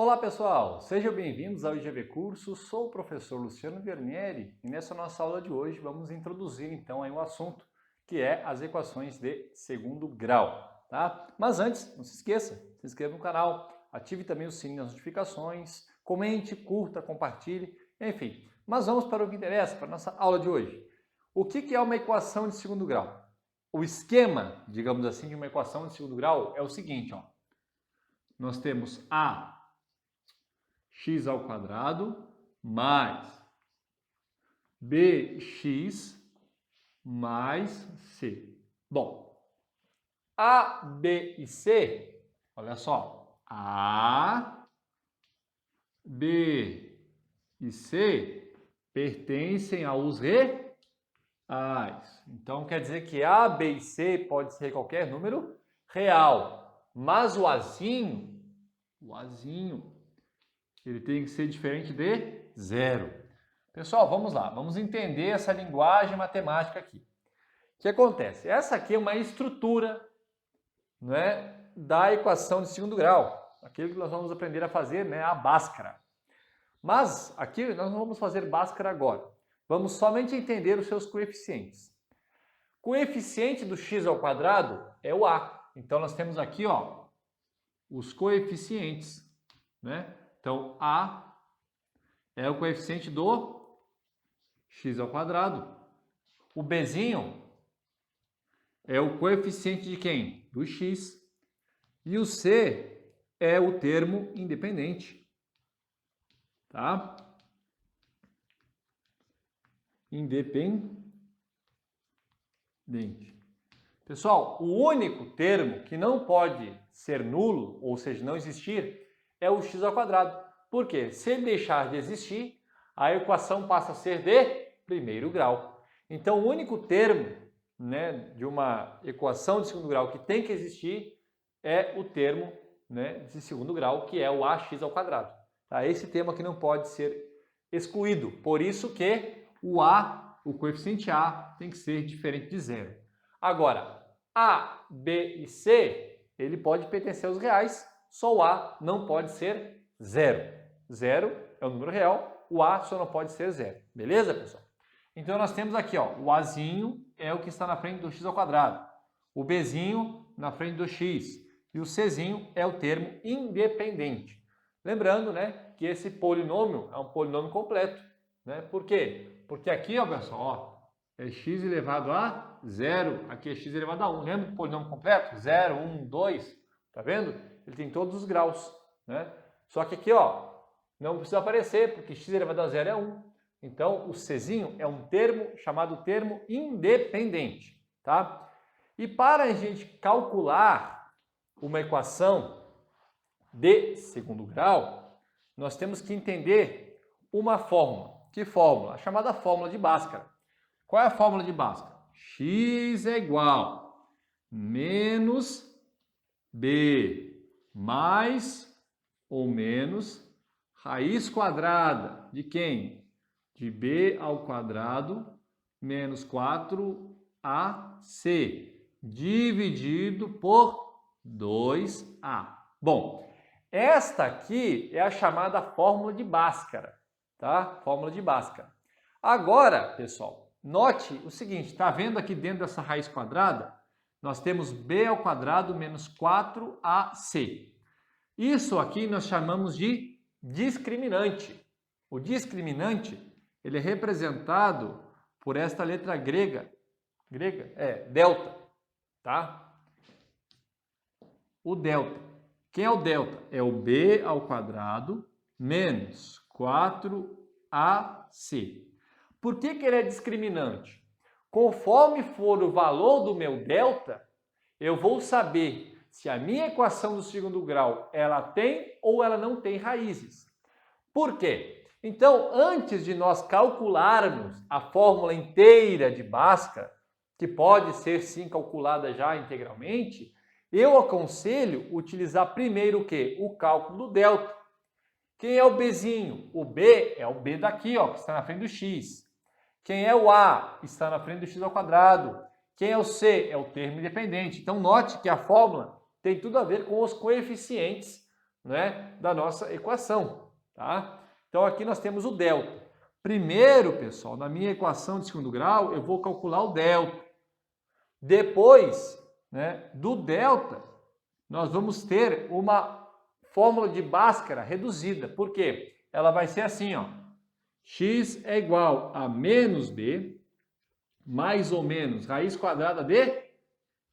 Olá pessoal, sejam bem-vindos ao IGV Curso, sou o professor Luciano Vernieri e nessa nossa aula de hoje vamos introduzir então aí um assunto que é as equações de segundo grau, tá? Mas antes, não se esqueça, se inscreva no canal, ative também o sininho das notificações, comente, curta, compartilhe, enfim. Mas vamos para o que interessa, para a nossa aula de hoje. O que é uma equação de segundo grau? O esquema, digamos assim, de uma equação de segundo grau é o seguinte, ó. Nós temos x ao quadrado mais bx mais c. Bom, a, b e c, olha só, a, b e c pertencem aos reais. Então quer dizer que a, b e c pode ser qualquer número real, mas o azinho, ele tem que ser diferente de zero. Pessoal, vamos lá, vamos entender essa linguagem matemática aqui. O que acontece? Essa aqui é uma estrutura, não é, da equação de segundo grau, aquilo que nós vamos aprender a fazer, né, a Bhaskara. Mas aqui nós não vamos fazer Bhaskara agora. Vamos somente entender os seus coeficientes. Coeficiente do x ao quadrado é o a. Então nós temos aqui, ó, os coeficientes, né? Então, a é o coeficiente do x ao quadrado. O bzinho é o coeficiente de quem? Do x. E o c é o termo independente. Tá? Independente. Pessoal, o único termo que não pode ser nulo, ou seja, não existir, é o x ao quadrado. Por quê? Se ele deixar de existir, a equação passa a ser de primeiro grau. Então, o único termo, né, de uma equação de segundo grau que tem que existir é o termo, né, de segundo grau, que é o ax ao quadrado. Tá? Esse termo aqui não pode ser excluído. Por isso que o a, o coeficiente a, tem que ser diferente de zero. Agora, a, b e c, ele pode pertencer aos reais, só o a não pode ser zero. Zero é o número real, o a só não pode ser zero. Beleza, pessoal? Então, nós temos aqui, ó, o azinho é o que está na frente do x ao quadrado, o bzinho na frente do x e o czinho é o termo independente. Lembrando, né, que esse polinômio é um polinômio completo. Né? Por quê? Porque aqui, ó, pessoal, ó, é x elevado a 0, aqui é x elevado a 1. Lembra do polinômio completo? 0, 1, 2. Tá vendo? Ele tem todos os graus. Né? Só que aqui, ó, não precisa aparecer, porque x elevado a 0 é 1. Então, o czinho é um termo chamado termo independente. Tá? E para a gente calcular uma equação de segundo grau, nós temos que entender uma fórmula. Que fórmula? A chamada fórmula de Bhaskara. Qual é a fórmula de Bhaskara? X é igual menos b mais ou menos raiz quadrada de quem? De b ao quadrado menos 4ac dividido por 2a. Bom, esta aqui é a chamada fórmula de Bhaskara, tá? Fórmula de Bhaskara. Agora, pessoal, note o seguinte, tá vendo aqui dentro dessa raiz quadrada? Nós temos b ao quadrado menos 4ac. Isso aqui nós chamamos de discriminante. O discriminante, ele é representado por esta letra grega, delta, tá? O delta. Quem é o delta? É o b ao quadrado menos 4ac. Por que ele é discriminante? Conforme for o valor do meu delta, eu vou saber se a minha equação do segundo grau ela tem ou ela não tem raízes. Por quê? Então, antes de nós calcularmos a fórmula inteira de Bhaskara, que pode ser sim calculada já integralmente, eu aconselho utilizar primeiro o quê? O cálculo do delta. Quem é o bzinho? O b é o b daqui, ó, que está na frente do x. Quem é o a? Está na frente do x ao quadrado. Quem é o c? É o termo independente. Então, note que a fórmula tem tudo a ver com os coeficientes né, da nossa equação, tá? Então aqui nós temos o delta. Primeiro, pessoal, na minha equação de segundo grau, eu vou calcular o delta. Depois, né, do delta, nós vamos ter uma fórmula de Bhaskara reduzida. Por quê? Ela vai ser assim, ó. X é igual a menos b, mais ou menos raiz quadrada de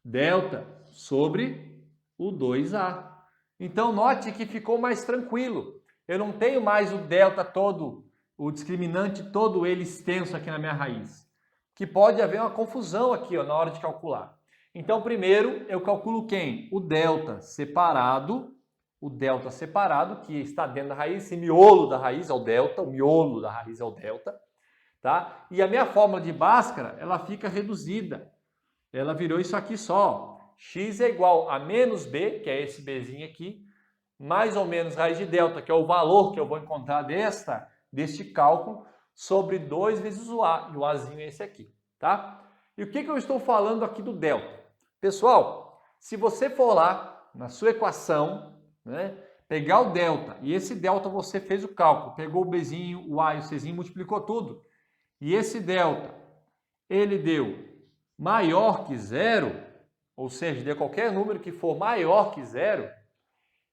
delta sobre o 2a. Então, note que ficou mais tranquilo. Eu não tenho mais o delta todo, o discriminante todo ele extenso aqui na minha raiz. Que pode haver uma confusão aqui, ó, na hora de calcular. Então, primeiro, eu calculo quem? O delta separado, que está dentro da raiz, esse miolo da raiz é o delta, o miolo da raiz é o delta, tá? E a minha fórmula de Bhaskara, ela fica reduzida. Ela virou isso aqui só. X é igual a menos b, que é esse bzinho aqui, mais ou menos raiz de delta, que é o valor que eu vou encontrar deste cálculo, sobre 2 vezes o a, e o azinho é esse aqui, tá? E o que eu estou falando aqui do delta? Pessoal, se você for lá na sua equação, né, pegar o delta, e esse delta você fez o cálculo, pegou o bzinho, o a e o czinho, multiplicou tudo, e esse delta, ele deu maior que zero, ou seja, de qualquer número que for maior que zero,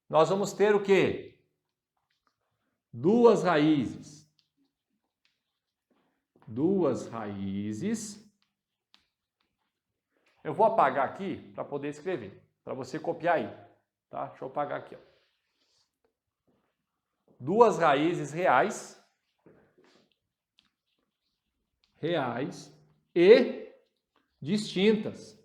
nós vamos ter o quê? Duas raízes. Eu vou apagar aqui para poder escrever, para você copiar aí, tá? Deixa eu apagar aqui, ó. Duas raízes reais e distintas.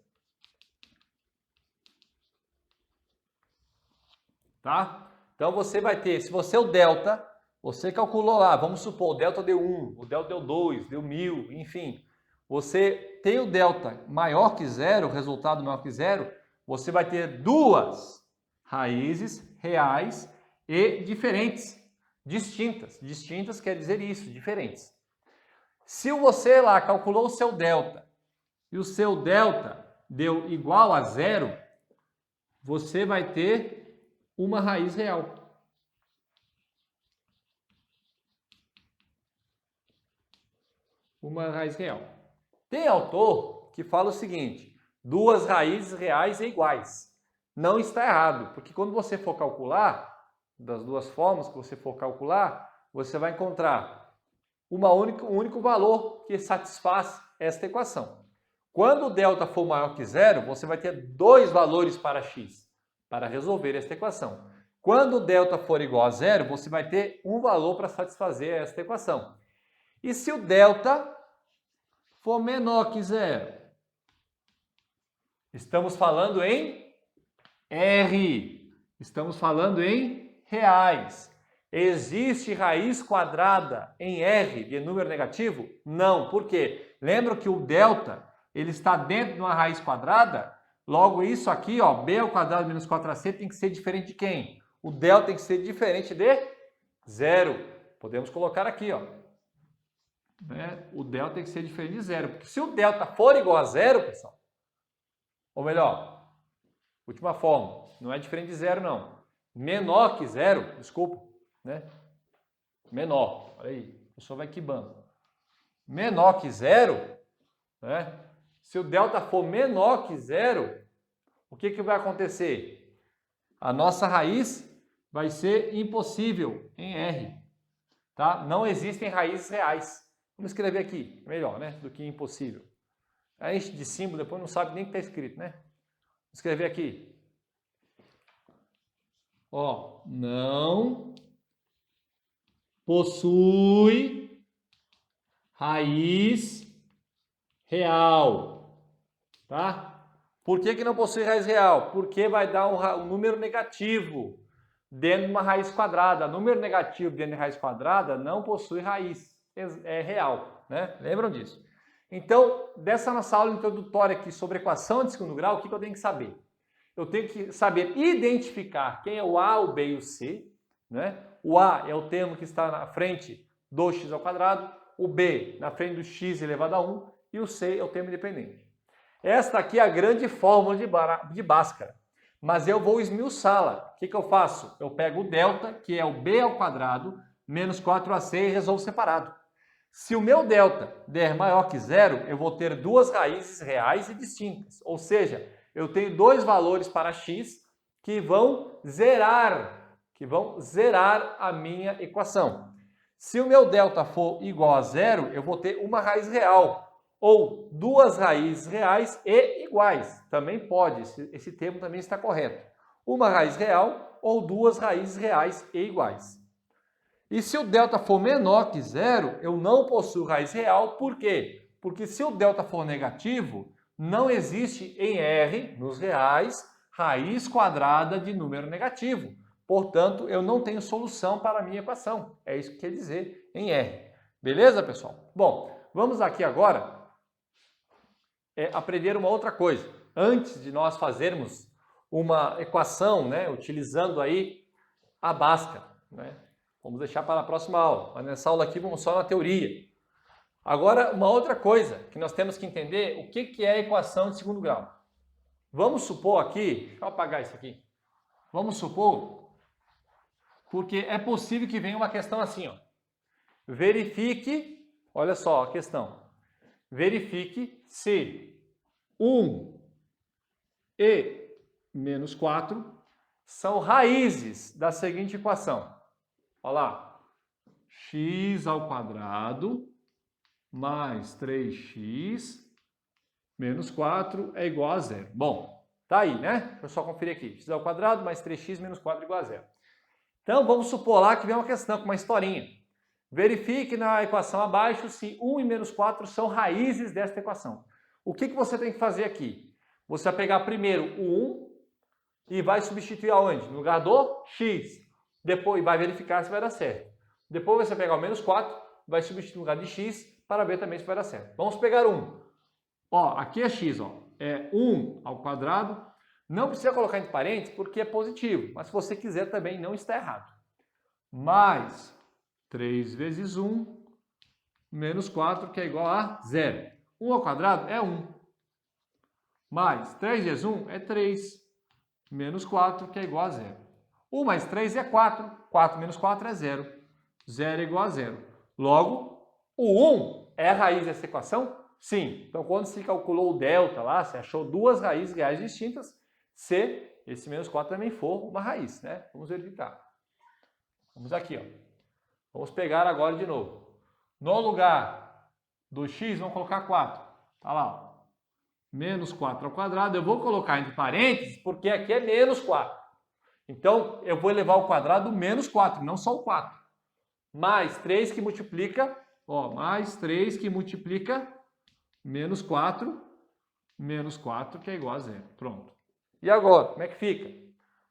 Tá? Então você vai ter, se você é o delta, você calculou lá, vamos supor, o delta deu 1, o delta deu 2, deu 1000, enfim. Você tem o delta maior que zero, o resultado maior que zero, você vai ter duas raízes reais e diferentes, distintas. Distintas quer dizer isso, diferentes. Se você lá calculou o seu delta e o seu delta deu igual a zero, você vai ter uma raiz real. Uma raiz real. Tem autor que fala o seguinte, duas raízes reais é iguais. Não está errado, porque quando você for calcular, das duas formas que você for calcular, você vai encontrar um único valor que satisfaz esta equação. Quando o delta for maior que zero, você vai ter dois valores para x, para resolver esta equação. Quando o delta for igual a zero, você vai ter um valor para satisfazer esta equação. E se o delta for menor que zero? Estamos falando em R. Estamos falando em reais. Existe raiz quadrada em R de número negativo? Não. Por quê? Lembra que o delta ele está dentro de uma raiz quadrada? Logo, isso aqui, ó, b ao quadrado menos 4ac tem que ser diferente de quem? O delta tem que ser diferente de zero. Podemos colocar aqui, ó. Né? O delta tem que ser diferente de zero. Porque se o delta for igual a zero, pessoal, ou melhor, última forma, não é diferente de zero, não. Menor que zero, desculpa, né? Menor, olha aí, o pessoal vai quibando. Menor que zero, né? Se o delta for menor que zero, o que vai acontecer? A nossa raiz vai ser impossível em R, tá? Não existem raízes reais. Vamos escrever aqui, melhor, né? Do que impossível. A gente de símbolo depois não sabe nem o que está escrito, né? Vou escrever aqui. Ó, não possui raiz real, tá? Por que não possui raiz real? Porque vai dar um número negativo dentro de uma raiz quadrada. Número negativo dentro de raiz quadrada não possui raiz real, né? Lembram disso? Então, dessa nossa aula introdutória aqui sobre equação de segundo grau, o que eu tenho que saber? Eu tenho que saber identificar quem é o A, o B e o C, né? O A é o termo que está na frente do x ao quadrado, o B na frente do x elevado a 1 e o C é o termo independente. Esta aqui é a grande fórmula de Bhaskara. mas eu vou esmiuçá-la. O que eu faço? Eu pego o delta, que é o b ao quadrado, menos 4ac e resolvo separado. Se o meu delta der maior que zero, eu vou ter duas raízes reais e distintas. Ou seja, eu tenho dois valores para x que vão zerar a minha equação. Se o meu delta for igual a zero, eu vou ter uma raiz real, ou duas raízes reais e iguais. Também pode, esse termo também está correto. Uma raiz real ou duas raízes reais e iguais. E se o delta for menor que zero, eu não possuo raiz real. Por quê? Porque se o delta for negativo, não existe em R, nos reais, raiz quadrada de número negativo. Portanto, eu não tenho solução para a minha equação. É isso que quer dizer em R. Beleza, pessoal? Bom, vamos aqui agora aprender uma outra coisa. Antes de nós fazermos uma equação, né, utilizando aí a Bhaskara, né? Vamos deixar para a próxima aula. Mas nessa aula aqui vamos só na teoria. Agora, uma outra coisa que nós temos que entender, o que é a equação de segundo grau. Vamos supor aqui, deixa eu apagar isso aqui. Vamos supor, porque é possível que venha uma questão assim, ó. Verifique, olha só a questão. Verifique se 1 e menos 4 são raízes da seguinte equação. Olha lá, x ao quadrado mais 3x menos 4 é igual a zero. Bom, tá aí, né? Deixa eu só conferir aqui. X ao quadrado mais 3x menos 4 é igual a zero. Então, vamos supor lá que vem uma questão com uma historinha. Verifique na equação abaixo se 1 e menos 4 são raízes desta equação. O que você tem que fazer aqui? Você vai pegar primeiro o 1 e vai substituir aonde? No lugar do x. Depois vai verificar se vai dar certo. Depois você vai pegar o menos 4, vai substituir no lugar de x para ver também se vai dar certo. Vamos pegar 1. Ó, aqui é x, ó. É 1 ao quadrado. Não precisa colocar entre parênteses porque é positivo, mas se você quiser também não está errado. Mais 3 vezes 1 menos 4, que é igual a 0. 1 ao quadrado é 1. Mais 3 vezes 1 é 3. Menos 4, que é igual a 0. 1 mais 3 é 4. 4 menos 4 é 0. 0 é igual a 0. Logo, o 1 é a raiz dessa equação? Sim. Então, quando se calculou o delta lá, você achou duas raízes reais distintas, se esse menos 4 também for uma raiz, né? Vamos verificar. Vamos aqui, ó. Vamos pegar agora de novo. No lugar do x, vamos colocar 4. Tá lá, ó. Menos 4 ao quadrado. Eu vou colocar entre parênteses, porque aqui é menos 4. Então, eu vou elevar ao quadrado menos 4, não só o 4. Mais 3 que multiplica, ó, mais 3 que multiplica menos 4 que é igual a 0. Pronto. E agora, como é que fica?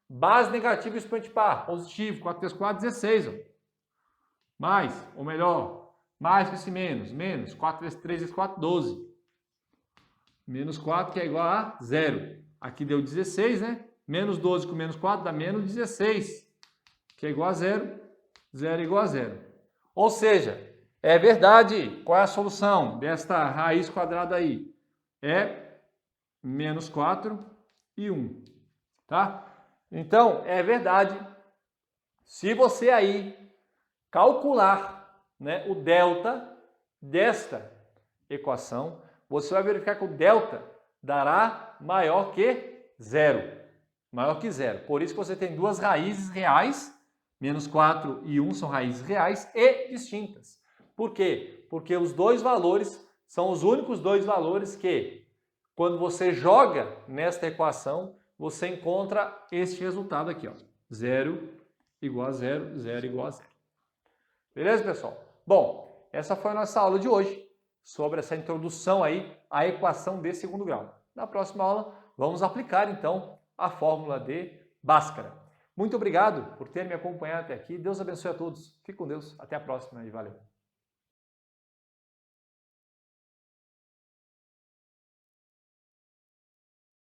Base negativa e expoente par, positivo, 4 vezes 4, 16. Ó. Mais, ou melhor, mais que esse menos, 4 vezes 3 vezes 4, 12. Menos 4 que é igual a 0. Aqui deu 16, né? Menos 12 com menos 4 dá menos 16, que é igual a 0. 0 é igual a 0. Ou seja, é verdade. Qual é a solução desta raiz quadrada aí? É menos 4 e 1. Tá? Então, é verdade. Se você aí calcular, né, o delta desta equação, você vai verificar que o delta dará maior que 0. Maior que 0. Por isso que você tem duas raízes reais, menos 4 e 1 são raízes reais e distintas. Por quê? Porque os dois valores são os únicos dois valores que, quando você joga nesta equação, você encontra este resultado aqui, ó. 0 igual a 0, 0 igual a 0. Beleza, pessoal? Bom, essa foi a nossa aula de hoje sobre essa introdução aí à equação de segundo grau. Na próxima aula, vamos aplicar, então, a fórmula de Bhaskara. Muito obrigado por ter me acompanhado até aqui. Deus abençoe a todos. Fique com Deus. Até a próxima e valeu.